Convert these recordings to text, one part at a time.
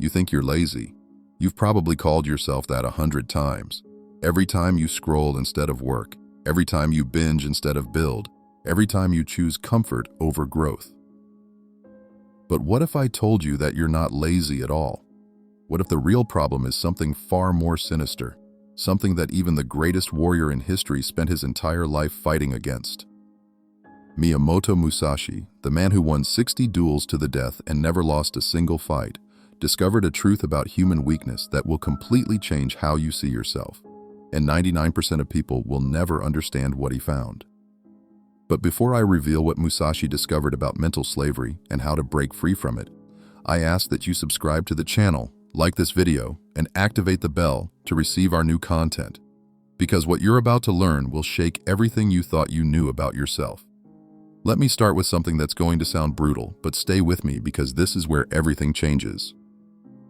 You think you're lazy. You've probably called yourself that 100 times. Every time you scroll instead of work, every time you binge instead of build, every time you choose comfort over growth. But what if I told you that you're not lazy at all? What if the real problem is something far more sinister, something that even the greatest warrior in history spent his entire life fighting against? Miyamoto Musashi, the man who won 60 duels to the death and never lost a single fight, discovered a truth about human weakness that will completely change how you see yourself. And 99% of people will never understand what he found. But before I reveal what Musashi discovered about mental slavery and how to break free from it, I ask that you subscribe to the channel, like this video, and activate the bell to receive our new content. Because what you're about to learn will shake everything you thought you knew about yourself. Let me start with something that's going to sound brutal, but stay with me because this is where everything changes.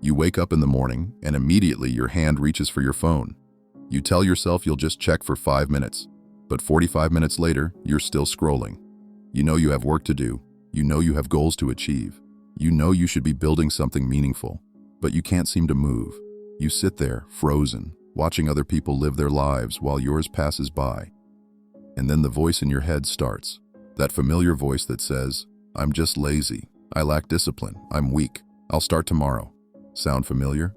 You wake up in the morning and immediately your hand reaches for your phone. You tell yourself you'll just check for 5 minutes, but 45 minutes later, you're still scrolling. You know you have work to do. You know you have goals to achieve. You know you should be building something meaningful, but you can't seem to move. You sit there, frozen, watching other people live their lives while yours passes by. And then the voice in your head starts. That familiar voice that says, "I'm just lazy. I lack discipline. I'm weak. I'll start tomorrow." Sound familiar?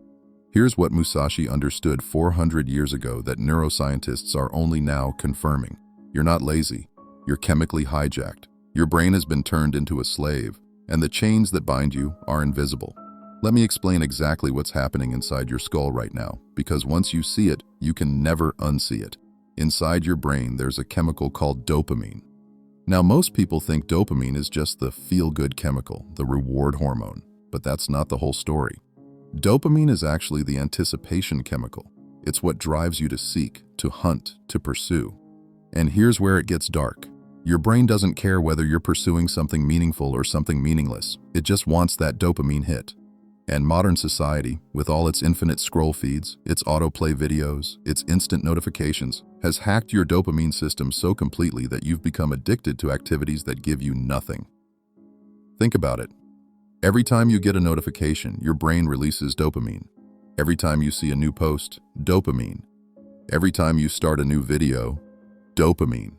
Here's what Musashi understood 400 years ago that neuroscientists are only now confirming. You're not lazy. You're chemically hijacked. Your brain has been turned into a slave, and the chains that bind you are invisible. Let me explain exactly what's happening inside your skull right now, because once you see it, you can never unsee it. Inside your brain, there's a chemical called dopamine. Now, most people think dopamine is just the feel-good chemical, the reward hormone, but that's not the whole story. Dopamine is actually the anticipation chemical. It's what drives you to seek, to hunt, to pursue. And here's where it gets dark. Your brain doesn't care whether you're pursuing something meaningful or something meaningless. It just wants that dopamine hit. And modern society, with all its infinite scroll feeds, its autoplay videos, its instant notifications, has hacked your dopamine system so completely that you've become addicted to activities that give you nothing. Think about it. Every time you get a notification, your brain releases dopamine. Every time you see a new post, dopamine. Every time you start a new video, dopamine.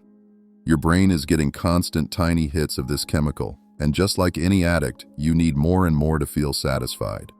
Your brain is getting constant tiny hits of this chemical, and just like any addict, you need more and more to feel satisfied.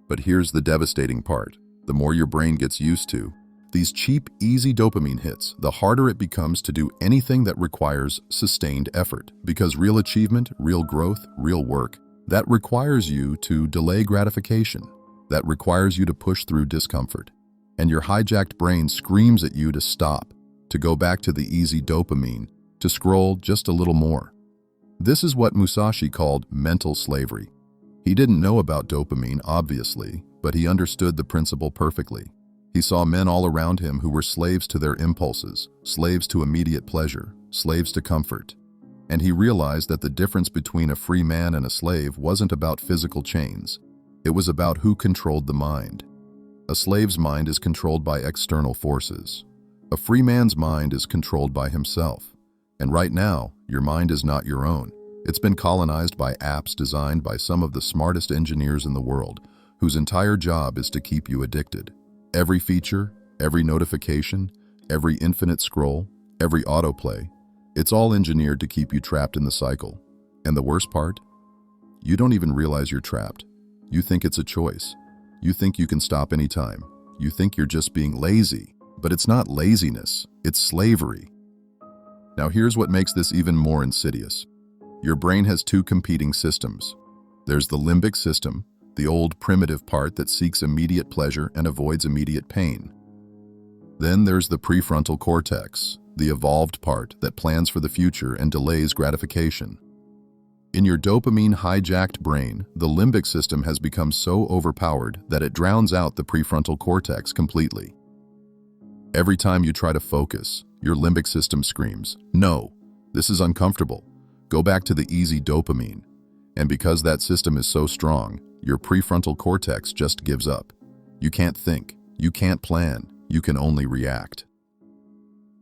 But here's the devastating part. The more your brain gets used to these cheap, easy dopamine hits, the harder it becomes to do anything that requires sustained effort. Because real achievement, real growth, real work, that requires you to delay gratification. That requires you to push through discomfort. And your hijacked brain screams at you to stop, to go back to the easy dopamine, to scroll just a little more. This is what Musashi called mental slavery. He didn't know about dopamine, obviously, but he understood the principle perfectly. He saw men all around him who were slaves to their impulses, slaves to immediate pleasure, slaves to comfort. And he realized that the difference between a free man and a slave wasn't about physical chains. It was about who controlled the mind. A slave's mind is controlled by external forces. A free man's mind is controlled by himself. And right now, your mind is not your own. It's been colonized by apps designed by some of the smartest engineers in the world, whose entire job is to keep you addicted. Every feature, every notification, every infinite scroll, every autoplay, it's all engineered to keep you trapped in the cycle. And the worst part? You don't even realize you're trapped. You think it's a choice. You think you can stop anytime. You think you're just being lazy. But it's not laziness, it's slavery. Now here's what makes this even more insidious. Your brain has two competing systems. There's the limbic system, the old primitive part that seeks immediate pleasure and avoids immediate pain. Then there's the prefrontal cortex, the evolved part that plans for the future and delays gratification. In your dopamine-hijacked brain, the limbic system has become so overpowered that it drowns out the prefrontal cortex completely. Every time you try to focus, your limbic system screams, "No, this is uncomfortable. Go back to the easy dopamine." And because that system is so strong, your prefrontal cortex just gives up. You can't think, you can't plan, you can only react.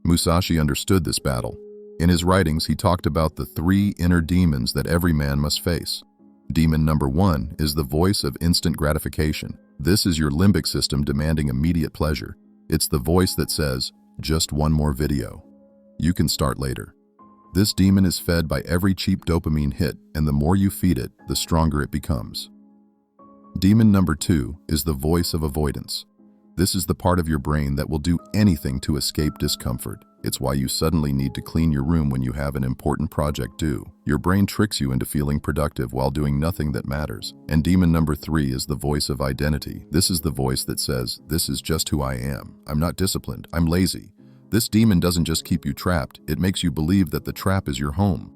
Musashi understood this battle. In his writings, he talked about the 3 inner demons that every man must face. Demon number 1 is the voice of instant gratification. This is your limbic system demanding immediate pleasure. It's the voice that says, just one more video. You can start later. This demon is fed by every cheap dopamine hit, and the more you feed it, the stronger it becomes. Demon number 2 is the voice of avoidance. This is the part of your brain that will do anything to escape discomfort. It's why you suddenly need to clean your room when you have an important project due. Your brain tricks you into feeling productive while doing nothing that matters. And demon number 3 is the voice of identity. This is the voice that says, this is just who I am. I'm not disciplined. I'm lazy. This demon doesn't just keep you trapped, it makes you believe that the trap is your home.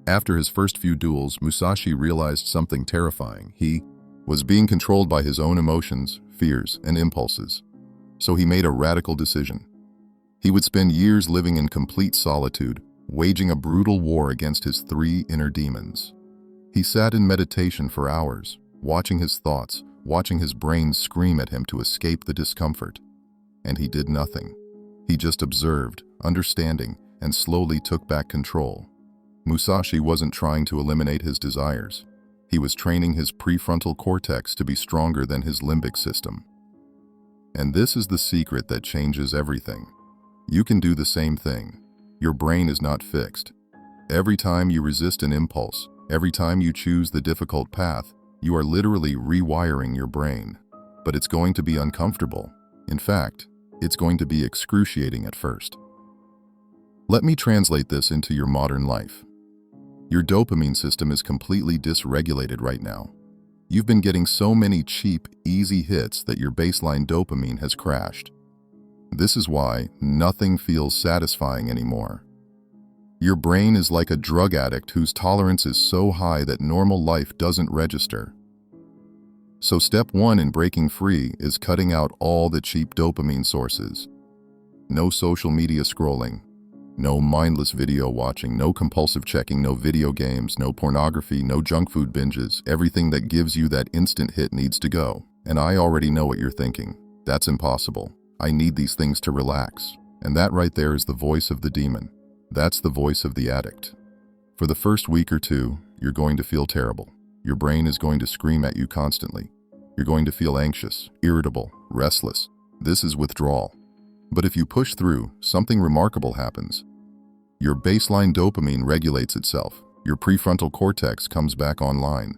After his first few duels, Musashi realized something terrifying. He was being controlled by his own emotions, fears, and impulses. So he made a radical decision. He would spend years living in complete solitude, waging a brutal war against his 3 inner demons. He sat in meditation for hours, watching his thoughts, watching his brain scream at him to escape the discomfort. And he did nothing. He just observed, understanding, and slowly took back control. Musashi wasn't trying to eliminate his desires. He was training his prefrontal cortex to be stronger than his limbic system. And this is the secret that changes everything. You can do the same thing. Your brain is not fixed. Every time you resist an impulse, every time you choose the difficult path, you are literally rewiring your brain. But it's going to be uncomfortable. In fact, it's going to be excruciating at first. Let me translate this into your modern life. Your dopamine system is completely dysregulated right now. You've been getting so many cheap, easy hits that your baseline dopamine has crashed. This is why nothing feels satisfying anymore. Your brain is like a drug addict whose tolerance is so high that normal life doesn't register. So step 1 in breaking free is cutting out all the cheap dopamine sources. No social media scrolling, no mindless video watching, no compulsive checking, no video games, no pornography, no junk food binges. Everything that gives you that instant hit needs to go. And I already know what you're thinking. That's impossible. I need these things to relax. And that right there is the voice of the demon. That's the voice of the addict. For the first week or 2, you're going to feel terrible. Your brain is going to scream at you constantly. You're going to feel anxious, irritable, restless. This is withdrawal. But if you push through, something remarkable happens. Your baseline dopamine regulates itself. Your prefrontal cortex comes back online.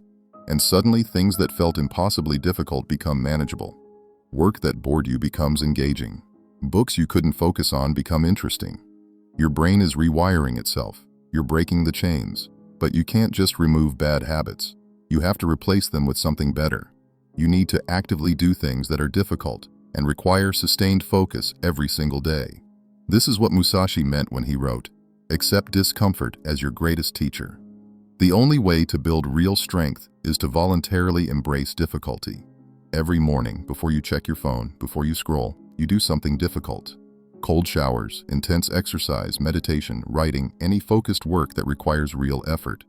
And suddenly things that felt impossibly difficult become manageable. Work that bored you becomes engaging. Books you couldn't focus on become interesting. Your brain is rewiring itself. You're breaking the chains. But you can't just remove bad habits. You have to replace them with something better. You need to actively do things that are difficult and require sustained focus every single day. This is what Musashi meant when he wrote, "Accept discomfort as your greatest teacher." The only way to build real strength is to voluntarily embrace difficulty. Every morning, before you check your phone, before you scroll, you do something difficult. Cold showers, intense exercise, meditation, writing, any focused work that requires real effort.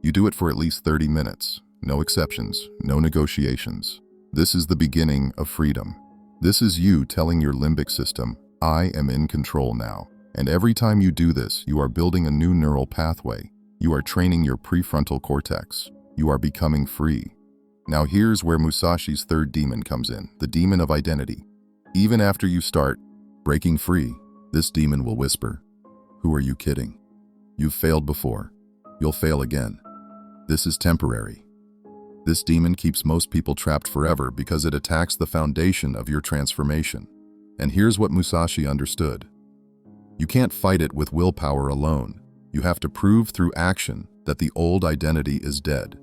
You do it for at least 30 minutes. No exceptions, no negotiations. This is the beginning of freedom. This is you telling your limbic system, I am in control now. And every time you do this, you are building a new neural pathway. You are training your prefrontal cortex. You are becoming free. Now here's where Musashi's 3rd demon comes in, the demon of identity. Even after you start breaking free, this demon will whisper, "Who are you kidding? You've failed before. You'll fail again. This is temporary." This demon keeps most people trapped forever because it attacks the foundation of your transformation. And here's what Musashi understood. You can't fight it with willpower alone. You have to prove through action that the old identity is dead.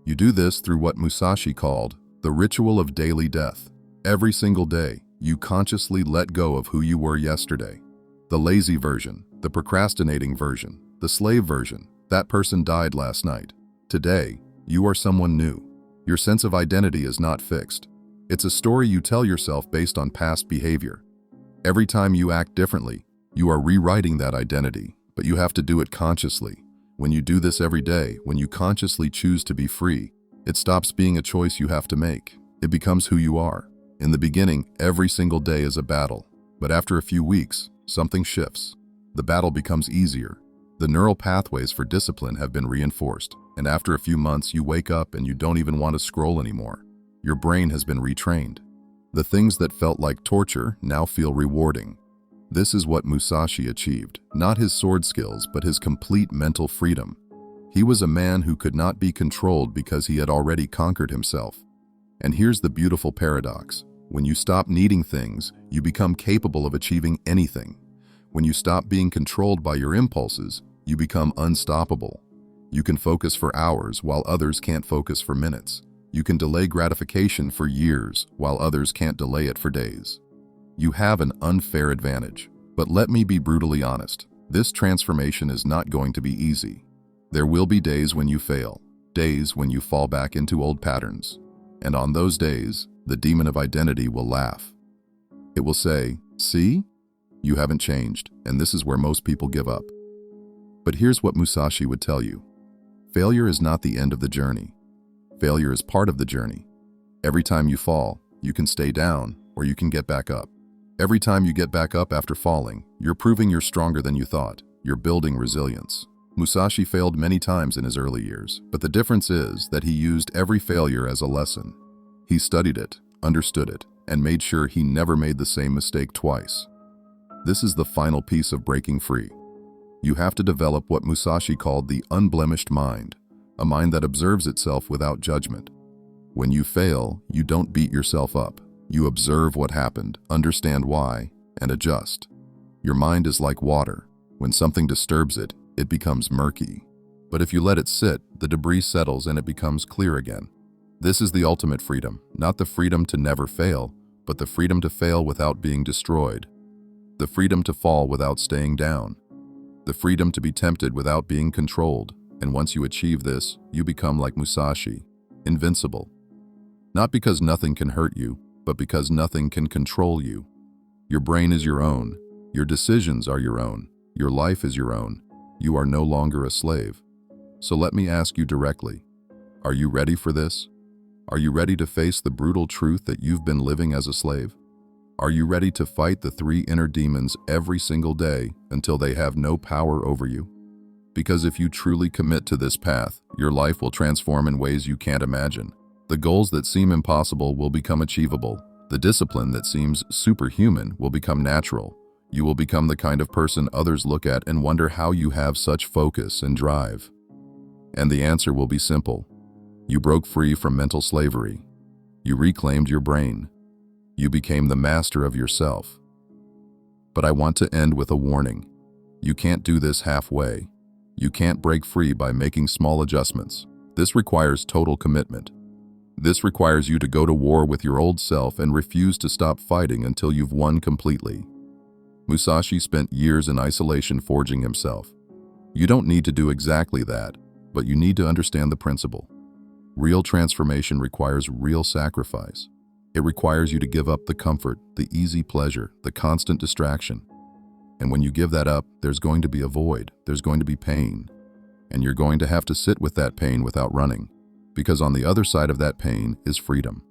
You do this through what Musashi called the ritual of daily death. Every single day, you consciously let go of who you were yesterday. The lazy version, the procrastinating version, the slave version. That person died last night. Today, you are someone new. Your sense of identity is not fixed. It's a story you tell yourself based on past behavior. Every time you act differently, you are rewriting that identity, but you have to do it consciously. When you do this every day, when you consciously choose to be free, it stops being a choice you have to make. It becomes who you are. In the beginning, every single day is a battle, but after a few weeks, something shifts. The battle becomes easier. The neural pathways for discipline have been reinforced, And after a few months, you wake up and you don't even want to scroll anymore. Your brain has been retrained. The things that felt like torture now feel rewarding. This is what Musashi achieved, not his sword skills, but his complete mental freedom. He was a man who could not be controlled because he had already conquered himself. And here's the beautiful paradox. When you stop needing things, you become capable of achieving anything. When you stop being controlled by your impulses, you become unstoppable. You can focus for hours while others can't focus for minutes. You can delay gratification for years while others can't delay it for days. You have an unfair advantage. But let me be brutally honest. This transformation is not going to be easy. There will be days when you fail, days when you fall back into old patterns. And on those days, the demon of identity will laugh. It will say, "See? You haven't changed," and this is where most people give up. But here's what Musashi would tell you. Failure is not the end of the journey. Failure is part of the journey. Every time you fall, you can stay down or you can get back up. Every time you get back up after falling, you're proving you're stronger than you thought. You're building resilience. Musashi failed many times in his early years, but the difference is that he used every failure as a lesson. He studied it, understood it, and made sure he never made the same mistake twice. This is the final piece of breaking free. You have to develop what Musashi called the unblemished mind, a mind that observes itself without judgment. When you fail, you don't beat yourself up. You observe what happened, understand why, and adjust. Your mind is like water. When something disturbs it, it becomes murky. But if you let it sit, the debris settles and it becomes clear again. This is the ultimate freedom, not the freedom to never fail, but the freedom to fail without being destroyed. The freedom to fall without staying down. The freedom to be tempted without being controlled. And once you achieve this, you become like Musashi, invincible. Not because nothing can hurt you, but because nothing can control you. Your brain is your own. Your decisions are your own. Your life is your own. You are no longer a slave. So let me ask you directly, are you ready for this? Are you ready to face the brutal truth that you've been living as a slave? Are you ready to fight the 3 inner demons every single day until they have no power over you? Because if you truly commit to this path, your life will transform in ways you can't imagine. The goals that seem impossible will become achievable. The discipline that seems superhuman will become natural. You will become the kind of person others look at and wonder how you have such focus and drive. And the answer will be simple. You broke free from mental slavery. You reclaimed your brain. You became the master of yourself. But I want to end with a warning. You can't do this halfway. You can't break free by making small adjustments. This requires total commitment. This requires you to go to war with your old self and refuse to stop fighting until you've won completely. Musashi spent years in isolation forging himself. You don't need to do exactly that, but you need to understand the principle. Real transformation requires real sacrifice. It requires you to give up the comfort, the easy pleasure, the constant distraction. And when you give that up, there's going to be a void, there's going to be pain. And you're going to have to sit with that pain without running. Because on the other side of that pain is freedom.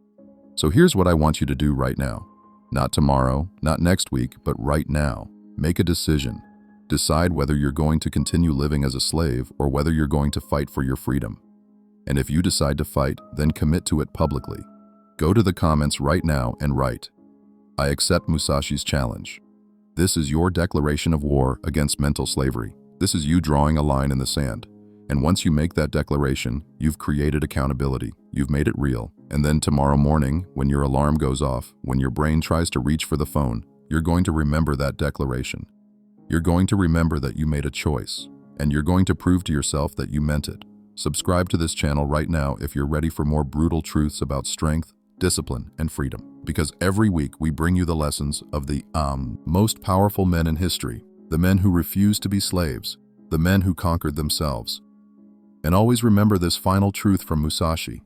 So here's what I want you to do right now. Not tomorrow, not next week, but right now. Make a decision. Decide whether you're going to continue living as a slave or whether you're going to fight for your freedom. And if you decide to fight, then commit to it publicly. Go to the comments right now and write, "I accept Musashi's challenge." This is your declaration of war against mental slavery. This is you drawing a line in the sand. And once you make that declaration, you've created accountability, you've made it real. And then tomorrow morning, when your alarm goes off, when your brain tries to reach for the phone, you're going to remember that declaration. You're going to remember that you made a choice, and you're going to prove to yourself that you meant it. Subscribe to this channel right now if you're ready for more brutal truths about strength, discipline, and freedom. Because every week we bring you the lessons of the most powerful men in history, the men who refused to be slaves, the men who conquered themselves. And always remember this final truth from Musashi.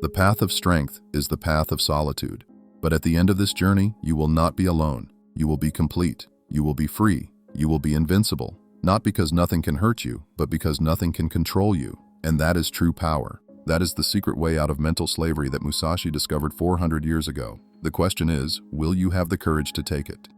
The path of strength is the path of solitude. But at the end of this journey, you will not be alone. You will be complete. You will be free. You will be invincible. Not because nothing can hurt you, but because nothing can control you. And that is true power. That is the secret way out of mental slavery that Musashi discovered 400 years ago. The question is, will you have the courage to take it?